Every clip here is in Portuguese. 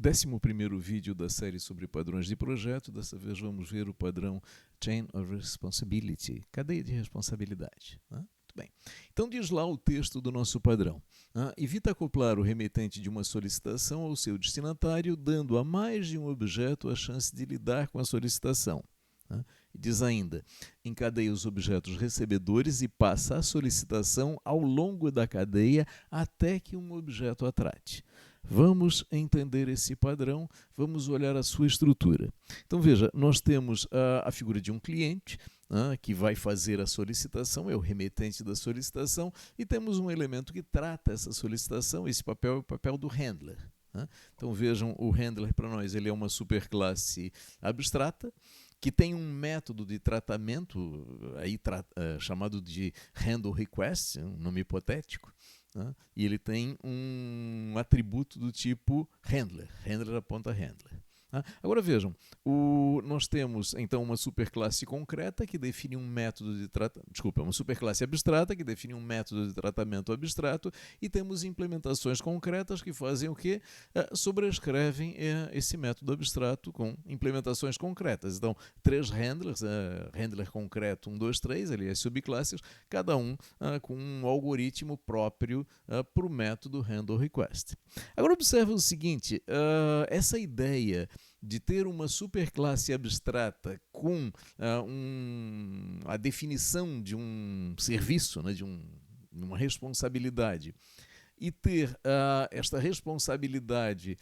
11º vídeo da série sobre padrões de projeto. Dessa vez vamos ver o padrão Chain of Responsibility, cadeia de responsabilidade. Muito bem. Então diz lá o texto do nosso padrão. Evita acoplar o remetente de uma solicitação ao seu destinatário, dando a mais de um objeto a chance de lidar com a solicitação. E diz ainda, encadeia os objetos recebedores e passa a solicitação ao longo da cadeia até que um objeto a trate. Vamos entender esse padrão, vamos olhar a sua estrutura. Então veja, nós temos a figura de um cliente que vai fazer a solicitação, é o remetente da solicitação, e temos um elemento que trata essa solicitação, esse papel é o papel do handler. Então vejam, o handler para nós ele é uma superclasse abstrata, que tem um método de tratamento aí, chamado de handle request, um nome hipotético, e ele tem um atributo do tipo handler, handler aponta handler. Agora vejam, nós temos então uma superclasse concreta que define um método de tratamento, uma superclasse abstrata que define um método de tratamento abstrato, e temos implementações concretas que fazem o quê? Sobrescrevem esse método abstrato com implementações concretas. Então, 3 handlers, handler concreto 1, 2, 3, aliás, subclasses, cada um com um algoritmo próprio para o método handle request. Agora observa o seguinte, essa ideia de ter uma superclasse abstrata com a definição de um serviço, de uma responsabilidade, e ter esta responsabilidade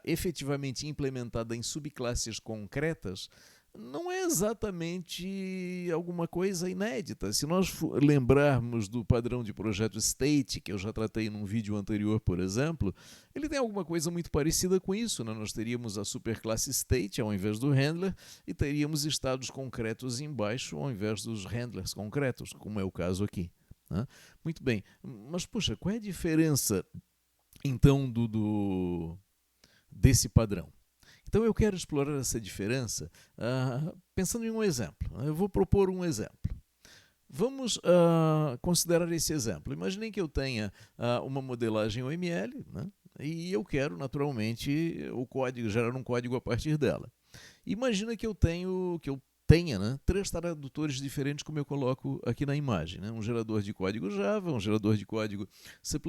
efetivamente implementada em subclasses concretas, não é exatamente alguma coisa inédita. Se nós lembrarmos do padrão de projeto State, que eu já tratei num vídeo anterior, por exemplo, ele tem alguma coisa muito parecida com isso. Nós teríamos a superclasse State ao invés do handler e teríamos estados concretos embaixo ao invés dos handlers concretos, como é o caso aqui. Muito bem, mas puxa, qual é a diferença então desse padrão? Então eu quero explorar essa diferença pensando em um exemplo. Eu vou propor um exemplo. Vamos considerar esse exemplo. Imaginem que eu tenha uma modelagem OML, e eu quero naturalmente gerar um código a partir dela. Imagina que eu tenha 3 tradutores diferentes, como eu coloco aqui na imagem. Um gerador de código Java, um gerador de código C++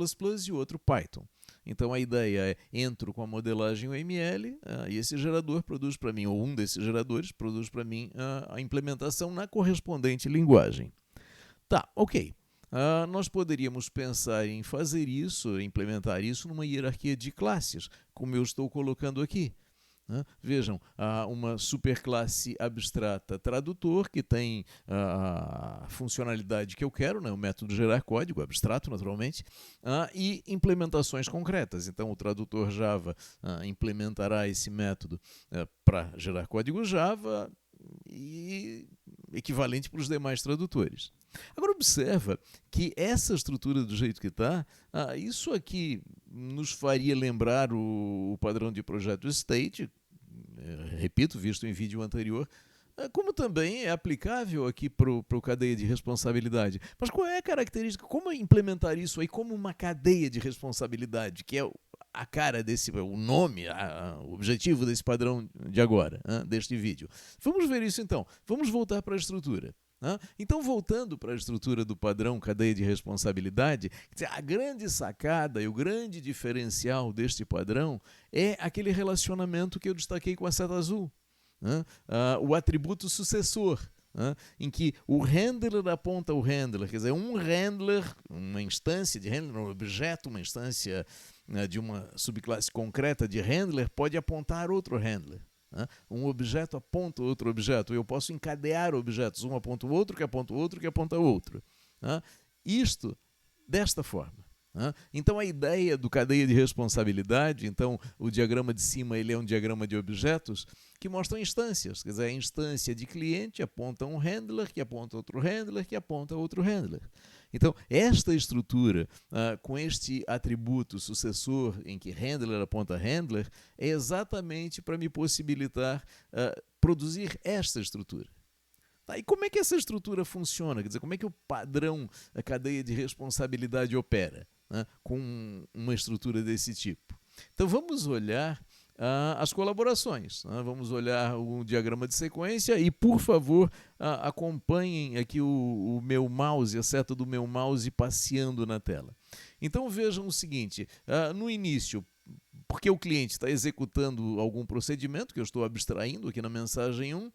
e outro Python. Então a ideia é, entro com a modelagem OML e esse gerador produz para mim, ou um desses geradores produz para mim a implementação na correspondente linguagem. Tá, ok. Nós poderíamos pensar em fazer isso, implementar isso numa hierarquia de classes, como eu estou colocando aqui. Vejam, uma superclasse abstrata tradutor que tem a funcionalidade que eu quero, o método gerar código, abstrato naturalmente, e implementações concretas. Então o tradutor Java implementará esse método para gerar código Java e equivalente para os demais tradutores. Agora observa que essa estrutura do jeito que está, isso aqui nos faria lembrar o padrão de projeto State, repito, visto em vídeo anterior, como também é aplicável aqui para o cadeia de responsabilidade. Mas qual é a característica? Como implementar isso aí como uma cadeia de responsabilidade, que é a cara o nome, o objetivo desse padrão de agora, deste vídeo? Vamos ver isso então. Vamos voltar para a estrutura. Então, voltando para a estrutura do padrão cadeia de responsabilidade, a grande sacada e o grande diferencial deste padrão é aquele relacionamento que eu destaquei com a seta azul. O atributo sucessor, em que o handler aponta o handler, quer dizer, um handler, uma instância de handler, um objeto, uma instância de uma subclasse concreta de handler, pode apontar outro handler. Um objeto aponta outro objeto. Eu posso encadear objetos. Um aponta o outro, que aponta o outro, que aponta o outro. Isto desta forma. Então a ideia do cadeia de responsabilidade, então o diagrama de cima ele é um diagrama de objetos que mostram instâncias. Quer dizer, a instância de cliente aponta um handler, que aponta outro handler, que aponta outro handler. Então, esta estrutura, com este atributo sucessor em que handler aponta handler, é exatamente para me possibilitar produzir esta estrutura. E como é que essa estrutura funciona? Quer dizer, como é que o padrão, a cadeia de responsabilidade opera com uma estrutura desse tipo? Então, vamos olhar as colaborações. Vamos olhar o diagrama de sequência e, por favor, acompanhem aqui o meu mouse, a seta do meu mouse passeando na tela. Então vejam o seguinte, no início, porque o cliente está executando algum procedimento, que eu estou abstraindo aqui na mensagem 1,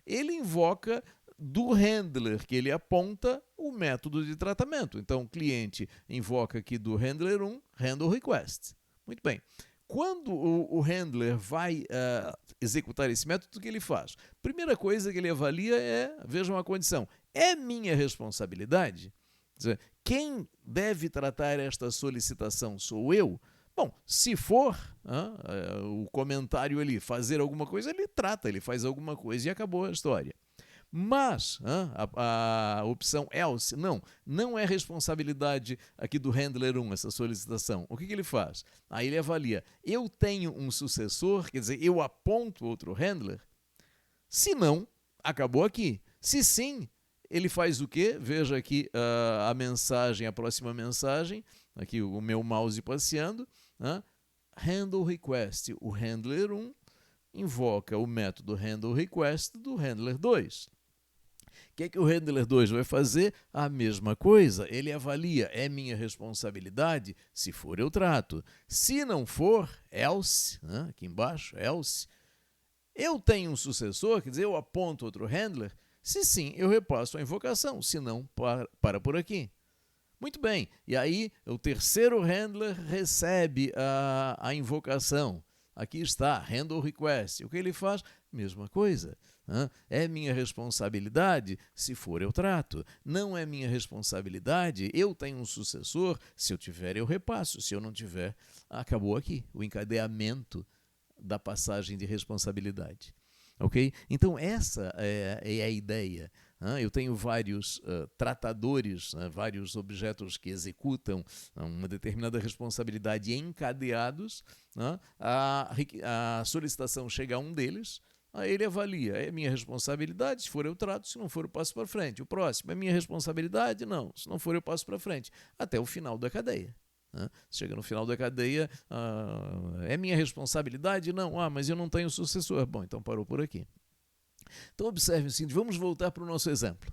ele invoca do handler que ele aponta o método de tratamento. Então o cliente invoca aqui do handler 1, handle request. Muito bem. Quando o handler vai executar esse método, o que ele faz? Primeira coisa que ele avalia vejam a condição, é minha responsabilidade? Quer dizer, quem deve tratar esta solicitação sou eu? Bom, se for o comentário ali fazer alguma coisa, ele trata, ele faz alguma coisa e acabou a história. Mas a opção else, não é responsabilidade aqui do handler 1, essa solicitação. O que ele faz? Aí ele avalia, eu tenho um sucessor, quer dizer, eu aponto outro handler? Se não, acabou aqui. Se sim, ele faz o quê? Veja aqui a mensagem, a próxima mensagem, aqui o meu mouse passeando, handle request, o handler 1 invoca o método handle request do handler 2. O que é que o handler 2 vai fazer? A mesma coisa, ele avalia, é minha responsabilidade? Se for, eu trato. Se não for, else, aqui embaixo, else, eu tenho um sucessor, quer dizer, eu aponto outro handler? Se sim, eu repasso a invocação, se não, para por aqui. Muito bem, e aí o terceiro handler recebe a invocação. Aqui está, handle request. O que ele faz? Mesma coisa. É minha responsabilidade? Se for, eu trato. Não é minha responsabilidade? Eu tenho um sucessor? Se eu tiver, eu repasso. Se eu não tiver, acabou aqui o encadeamento da passagem de responsabilidade. Ok? Então, essa é a ideia. Eu tenho vários tratadores, vários objetos que executam uma determinada responsabilidade encadeados. A solicitação chega a um deles, aí ele avalia, é minha responsabilidade, se for eu trato, se não for eu passo para frente. O próximo, é minha responsabilidade? Não, se não for eu passo para frente. Até o final da cadeia. Chega no final da cadeia, é minha responsabilidade? Não, mas eu não tenho sucessor. Bom, então parou por aqui. Então observe o seguinte, vamos voltar para o nosso exemplo.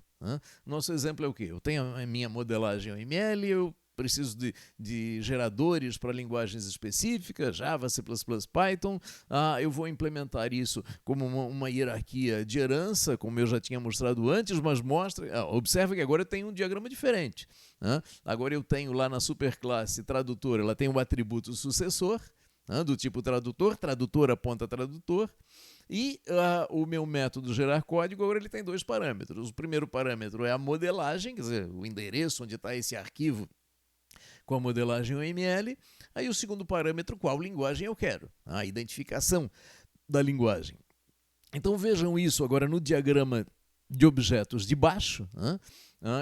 Nosso exemplo é o quê? Eu tenho a minha modelagem OML, eu preciso de geradores para linguagens específicas, Java, C++, Python. Eu vou implementar isso como uma hierarquia de herança, como eu já tinha mostrado antes, mas observa que agora eu tenho um diagrama diferente. Agora eu tenho lá na superclasse tradutor, ela tem o atributo sucessor, do tipo tradutor, tradutor aponta tradutor, e o meu método gerar código, agora ele tem dois parâmetros. O primeiro parâmetro é a modelagem, quer dizer, o endereço onde está esse arquivo com a modelagem OML. Aí o segundo parâmetro, qual linguagem eu quero, a identificação da linguagem. Então vejam isso agora no diagrama de objetos de baixo.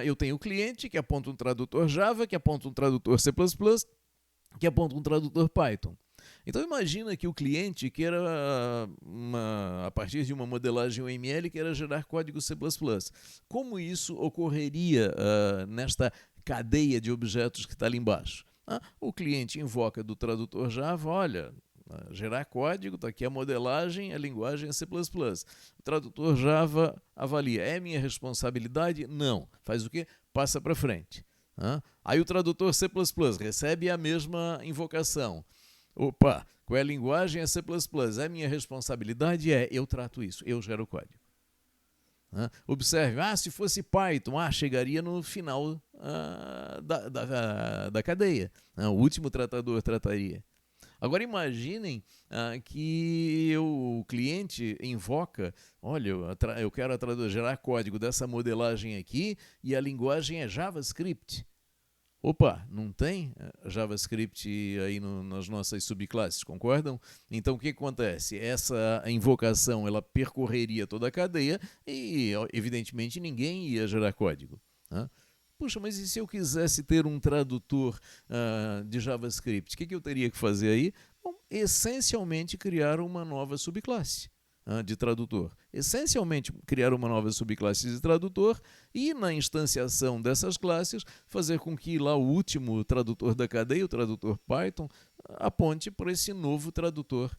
Eu tenho o cliente que aponta um tradutor Java, que aponta um tradutor C++, que aponta um tradutor Python. Então imagina que o cliente queira, a partir de uma modelagem OML, queira gerar código C++. Como isso ocorreria nesta cadeia de objetos que está ali embaixo? O cliente invoca do tradutor Java, olha, gerar código, está aqui a modelagem, a linguagem é C++. O tradutor Java avalia, é minha responsabilidade? Não. Faz o quê? Passa para frente. Aí o tradutor C++ recebe a mesma invocação. Opa, qual é a linguagem? É C++. É minha responsabilidade? Eu trato isso, eu gero o código. Observe, se fosse Python, chegaria no final da cadeia. O último tratador trataria. Agora imaginem que o cliente invoca, olha, eu quero gerar código dessa modelagem aqui e a linguagem é JavaScript. Opa, não tem JavaScript aí nas nossas subclasses, concordam? Então o que acontece? Essa invocação ela percorreria toda a cadeia e evidentemente ninguém ia gerar código. Puxa, mas e se eu quisesse ter um tradutor de JavaScript? O que eu teria que fazer aí? Bom, essencialmente criar uma nova subclasse de tradutor. Essencialmente criar uma nova subclasse de tradutor e na instanciação dessas classes fazer com que lá o último tradutor da cadeia, o tradutor Python, aponte para esse novo tradutor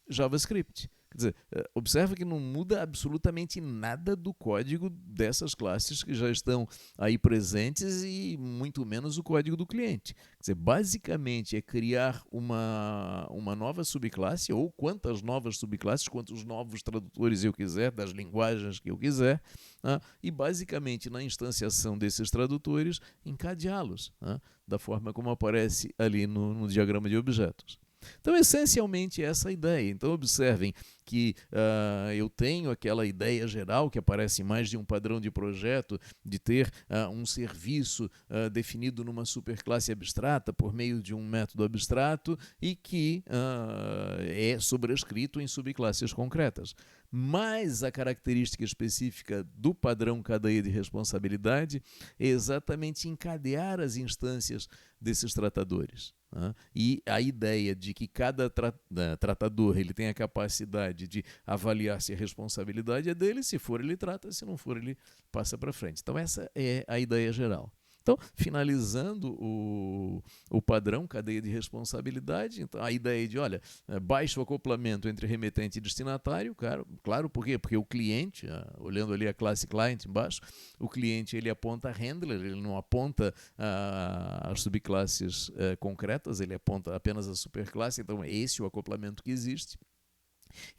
JavaScript. Quer dizer, observa que não muda absolutamente nada do código dessas classes que já estão aí presentes e muito menos o código do cliente. Quer dizer, basicamente é criar uma nova subclasse ou quantas novas subclasses, quantos novos tradutores eu quiser, das linguagens que eu quiser, e basicamente na instanciação desses tradutores encadeá-los da forma como aparece ali no diagrama de objetos. Então, essencialmente, essa é a ideia. Então, observem que eu tenho aquela ideia geral que aparece em mais de um padrão de projeto de ter um serviço definido numa superclasse abstrata por meio de um método abstrato e que é sobrescrito em subclasses concretas. Mas a característica específica do padrão cadeia de responsabilidade é exatamente encadear as instâncias desses tratadores. E a ideia de que cada tratador ele tem a capacidade de avaliar se a responsabilidade é dele, se for ele trata, se não for ele passa para frente. Então essa é a ideia geral. Então, finalizando o padrão cadeia de responsabilidade, então a ideia de, olha, baixa o acoplamento entre remetente e destinatário, claro, por quê? Porque o cliente, olhando ali a classe client embaixo, o cliente ele aponta handler, ele não aponta as subclasses concretas, ele aponta apenas a superclasse, então é esse o acoplamento que existe.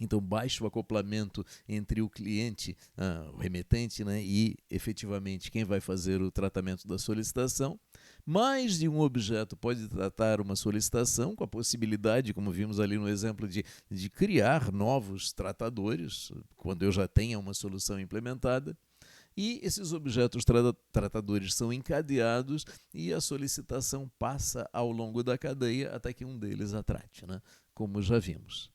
Então, baixa o acoplamento entre o cliente, o remetente, e efetivamente quem vai fazer o tratamento da solicitação. Mais de um objeto pode tratar uma solicitação, com a possibilidade, como vimos ali no exemplo, de criar novos tratadores, quando eu já tenha uma solução implementada. E esses objetos tratadores são encadeados e a solicitação passa ao longo da cadeia até que um deles a trate, como já vimos.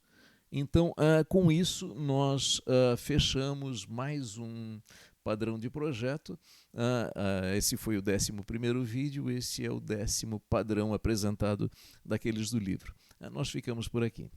Então, com isso, nós fechamos mais um padrão de projeto. Esse foi o 11º vídeo, esse é o 10º padrão apresentado daqueles do livro. Nós ficamos por aqui.